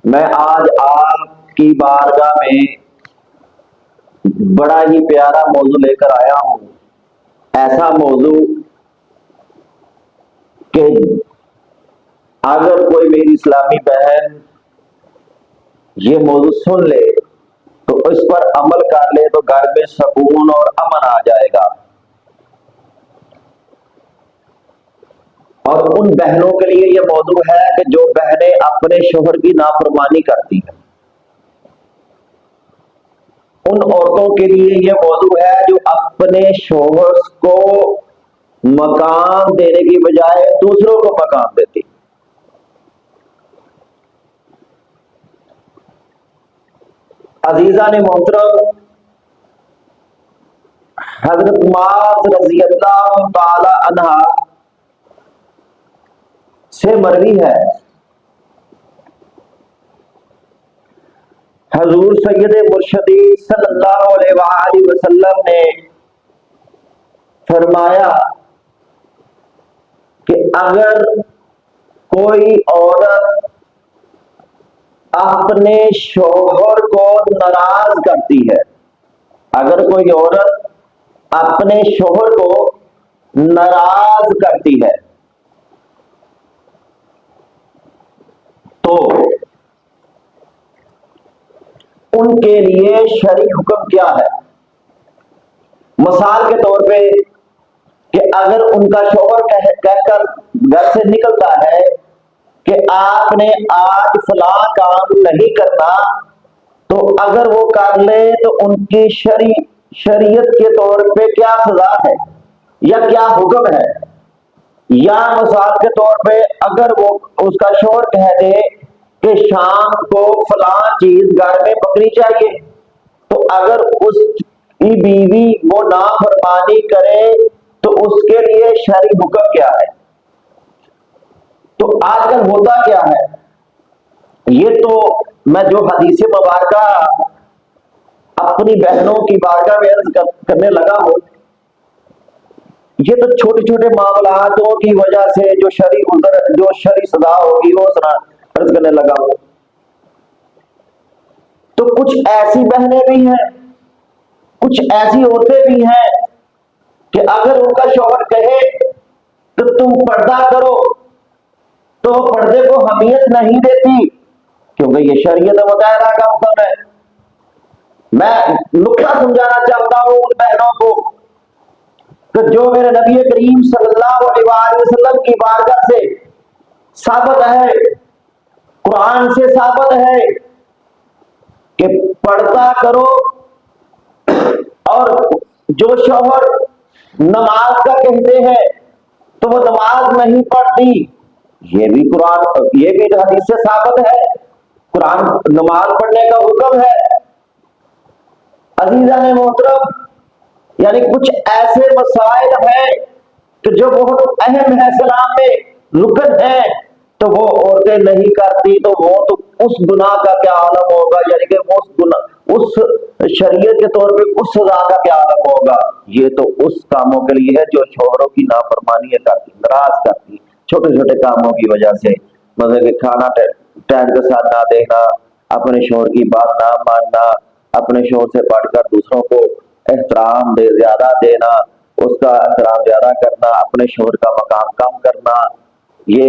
میں آج آپ کی بارگاہ میں بڑا ہی پیارا موضوع لے کر آیا ہوں. ایسا موضوع کہ اگر کوئی میری اسلامی بہن یہ موضوع سن لے تو اس پر عمل کر لے تو گھر میں سکون اور امن آ جائے گا. اور ان بہنوں کے لیے یہ موضوع ہے کہ جو بہنیں اپنے شوہر کی نافرمانی کرتی ہیں. ان عورتوں کے لیے یہ موضوع ہے جو اپنے شوہر کو مقام دینے کی بجائے دوسروں کو مقام دیتی. عزیزان محترم، حضرت معاذ رضی اللہ تعالی عنہ سے مروی ہے، حضور سید مرشدی صلی اللہ علیہ وآلہ وسلم نے فرمایا کہ اگر کوئی عورت اپنے شوہر کو ناراض کرتی ہے، اگر کوئی عورت اپنے شوہر کو ناراض کرتی ہے تو ان کے لیے شرعی حکم کیا ہے؟ مثال کے طور پہ کہ اگر ان کا شوہر کہہ کر گھر سے نکلتا ہے کہ آپ نے آج فلاں کام نہیں کرنا، تو اگر وہ کر لے تو ان کی شریعت کے طور پہ کیا سزا ہے یا کیا حکم ہے؟ یا مثال کے طور پہ اگر وہ اس کا شوہر کہہ دے کہ شام کو فلاں چیز گھر میں پکنی چاہیے، تو اگر اس کی بیوی وہ نافرمانی کرے تو اس کے لیے شرعی حکم کیا ہے؟ تو آج کل ہوتا کیا ہے؟ یہ تو میں جو حدیث مبارکہ اپنی بہنوں کی بارگاہ میں عرض کرنے لگا ہوں، یہ تو چھوٹے چھوٹے معاملاتوں کی وجہ سے جو شرعی سزا ہوگی وہ عرض کرنے لگا ہوں. تو کچھ ایسی بہنیں بھی ہیں، کچھ ایسی عورتیں بھی ہیں کہ اگر ان کا شوہر کہے کہ تم پردہ کرو تو پردے کو اہمیت نہیں دیتی، کیونکہ یہ شریعت مطالعہ کا حکم ہے. میں نقطہ سمجھانا چاہتا ہوں ان بہنوں کو کہ جو میرے نبی کریم صلی اللہ علیہ وآلہ وسلم کی بارگاہ سے ثابت ہے، قرآن سے ثابت ہے کہ پردہ کرو، اور جو شوہر نماز کا کہتے ہیں تو وہ نماز نہیں پڑھتی، یہ بھی حدیث سے ثابت ہے. قرآن نماز پڑھنے کا حکم ہے. عزیزان محترم، یعنی کچھ ایسے مسائل ہیں کہ جو بہت اہم ہے، اسلام میں رکن ہیں، تو وہ عورتیں نہیں کرتی تو وہ تو اس گناہ کا کیا عالم ہوگا، یعنی کہ اس شریعت کے طور پہ اس سزا کا کیا عالم ہوگا. یہ تو اس کاموں کے لیے ہے جو شوہروں کی نافرمانی کرتی، ناراض کرتی، چھوٹے چھوٹے کاموں کی وجہ سے، مطلب کہ کھانا ٹائم کے ساتھ نہ دینا، اپنے شوہر کی بات نہ ماننا، اپنے شوہر سے بڑھ کر دوسروں کو احترام زیادہ دینا، اس کا احترام زیادہ کرنا، اپنے شوہر کا مقام کم کرنا. یہ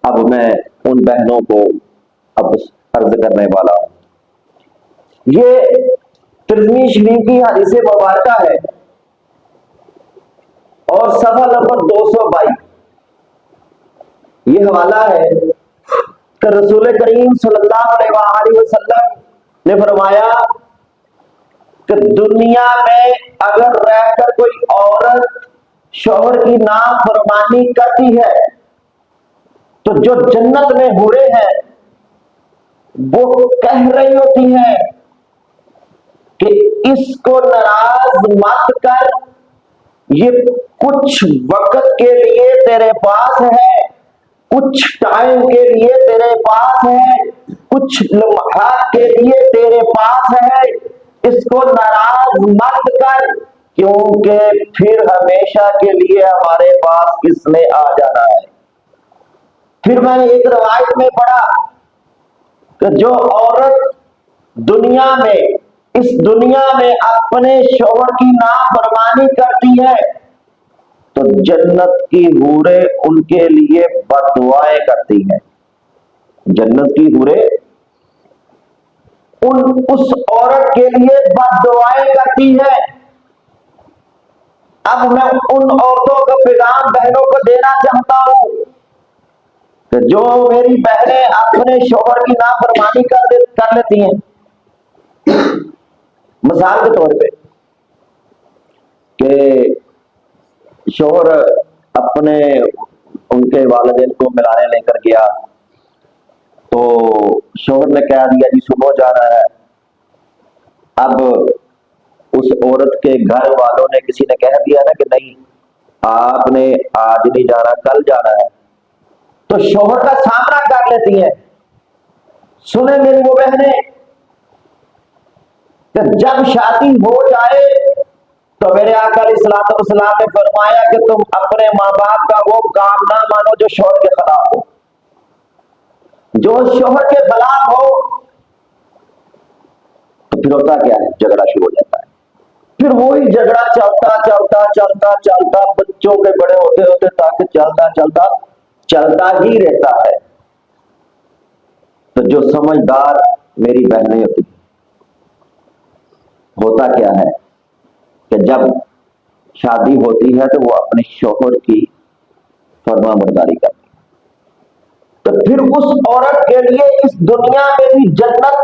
اب میں ان بہنوں کو اب عرض کرنے والا ہوں. یہ ترمذی شریف کی حدیث مبارکہ ہے اور صفحہ نمبر 222. یہ حوالہ ہے کہ رسول کریم صلی اللہ علیہ وآلہ وسلم نے فرمایا کہ دنیا میں اگر رہ کر کوئی عورت شوہر کی نافرمانی کرتی ہے تو جو جنت میں حوریں ہیں وہ کہہ رہی ہوتی ہیں کہ اس کو ناراض مت کر، یہ کچھ وقت کے لیے تیرے پاس ہے، کچھ ٹائم کے لیے تیرے پاس ہے، کچھ لمحات کے لیے تیرے پاس ہے، اس کو ناراض مت کر کیونکہ پھر ہمیشہ کے لیے ہمارے پاس اس نے آ جانا ہے. پھر میں نے ایک روایت میں پڑھا کہ جو عورت اس دنیا میں اپنے شوہر کی نافرمانی کرتی ہے تو جنت کی حوریں ان کے لیے بد دعائیں کرتی ہیں. جنت کی حوریں اس عورت کے لیے بد دعائیں کرتی ہے. اب میں ان عورتوں کا پیغام بہنوں کو دینا چاہتا ہوں کہ جو میری بہنیں اپنے شوہر کی نافرمانی کر لیتی ہیں. مثال کے طور پہ کہ شوہر ان کے والدین کو ملانے لے کر گیا تو شوہر نے کہہ دیا جی صبح جانا ہے. اب اس عورت کے گھر والوں نے کسی نے کہہ دیا نا کہ نہیں آپ نے آج نہیں جانا کل جانا ہے, تو شوہر کا سامنا کر لیتی ہیں. سنیں میری وہ بہنیں کہ جب شادی ہو جائے تو میرے آقا علیہ الصلوۃ والسلام نے فرمایا کہ تم اپنے ماں باپ کا وہ کام نہ مانو جو شوہر کے خلاف ہو. جو شوہر کے خلاف ہو تو پھر ہوتا کیا ہے, جھگڑا شروع ہو جاتا ہے. پھر وہی جھگڑا چلتا بچوں کے بڑے ہوتے ہوتے تاکہ چلتا ہی رہتا ہے. تو جو سمجھدار میری بہنیں ہوتا کیا ہے کہ جب شادی ہوتی ہے تو وہ اپنے شوہر کی فرما برداری کرتی ہے. تو پھر اس عورت کے لیے اس دنیا میں بھی جنت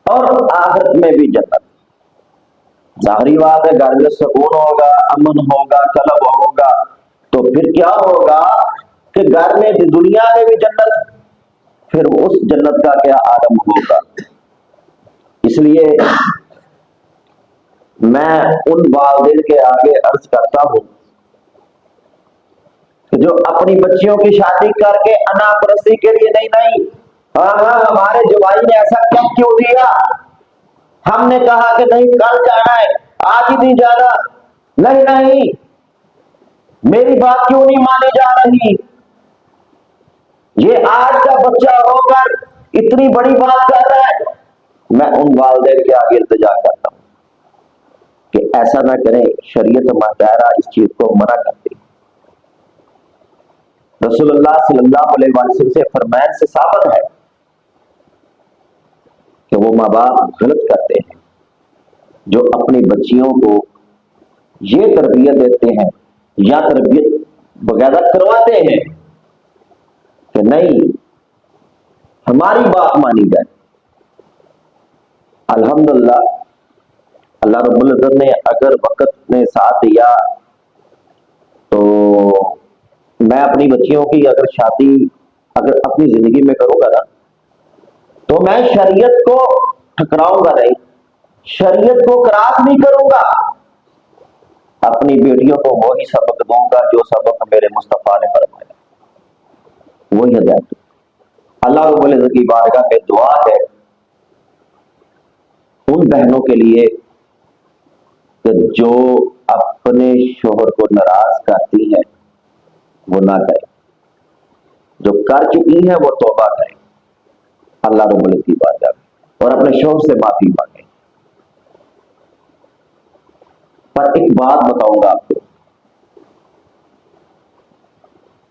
اور آخرت میں بھی جنت. ظاہری بات ہے گھر میں سکون ہوگا, امن ہوگا, طلب ہوگا, تو پھر کیا ہوگا کہ گھر میں بھی دنیا میں بھی جنت, پھر اس جنت کا کیا عالم ہوگا. اس لیے میں ان والدین کے آگے عرض کرتا ہوں کہ جو اپنی بچیوں کی شادی کر کے انا پرستی کے لیے نہیں ہاں ہمارے جوائی نے ایسا کیوں دیا, ہم نے کہا کہ نہیں کل جانا ہے آج ہی نہیں جانا, نہیں میری بات کیوں نہیں مانی جا رہی. یہ آج کا بچہ ہو کر اتنی بڑی بات کر رہا ہے. میں ان والدین کے آگے التجا کرتا ہوں کہ ایسا نہ کریں, شریعت ماہرہ اس چیز کو منع کرتی. رسول اللہ صلی اللہ علیہ وسلم سے فرمان سے ثابت ہے کہ وہ ماں باپ غلط کرتے ہیں جو اپنی بچیوں کو یہ تربیت دیتے ہیں یا تربیت وغیرہ کرواتے ہیں کہ نہیں ہماری بات مانی جائے. الحمدللہ اللہ رب العزت نے اگر وقت نے ساتھ دیا تو میں اپنی بچیوں کی اگر شادی اپنی زندگی میں کروں گا نا تو میں شریعت کو ٹھکراؤں گا نہیں, شریعت کو کراس نہیں کروں گا. اپنی بیٹیوں کو وہی سبق دوں گا جو سبق میرے مصطفیٰ نے فرمایا, وہی ہدایت. اللہ رب العزت کی بارگاہ میں دعا ہے ان بہنوں کے لیے کہ جو اپنے شوہر کو ناراض کرتی ہیں وہ نہ کریں, جو کر چکی ہیں وہ توبہ کریں اللہ رب العزت کی بارگاہ میں اور اپنے شوہر سے معافی مانگیں. پر ایک بات بتاؤں گا آپ کو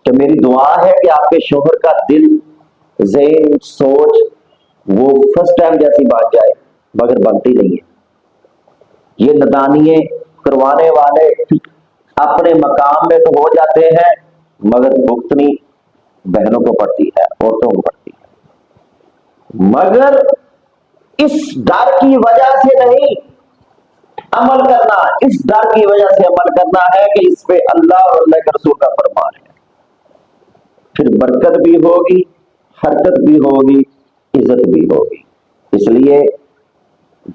کہ میری دعا ہے کہ آپ کے شوہر کا دل, ذہن, سوچ وہ فرسٹ ٹائم جیسی بات جائے مگر بنتی نہیں ہے. یہ ندانیے کروانے والے اپنے مقام میں تو ہو جاتے ہیں مگر بھگتنی بہنوں کو پڑتی ہے, عورتوں کو پڑتی ہے. مگر اس ڈر کی وجہ سے نہیں عمل کرنا, اس ڈر کی وجہ سے عمل کرنا ہے کہ اس پہ اللہ اور اللہ کے رسول کا فرمان ہے. پھر برکت بھی ہوگی, حرکت بھی ہوگی, عزت بھی ہوگی. اس لیے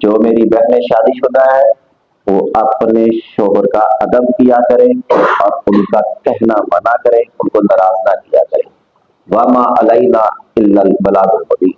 جو میری بہنیں شادی شدہ ہے وہ اپنے شوہر کا ادب کیا کریں اور ان کا کہنا منع کریں, ان کو ناراض نہ کیا کریں. وَمَا عَلَيْنَا إِلَّا الْبَلَاغُ الْمُبِينُ.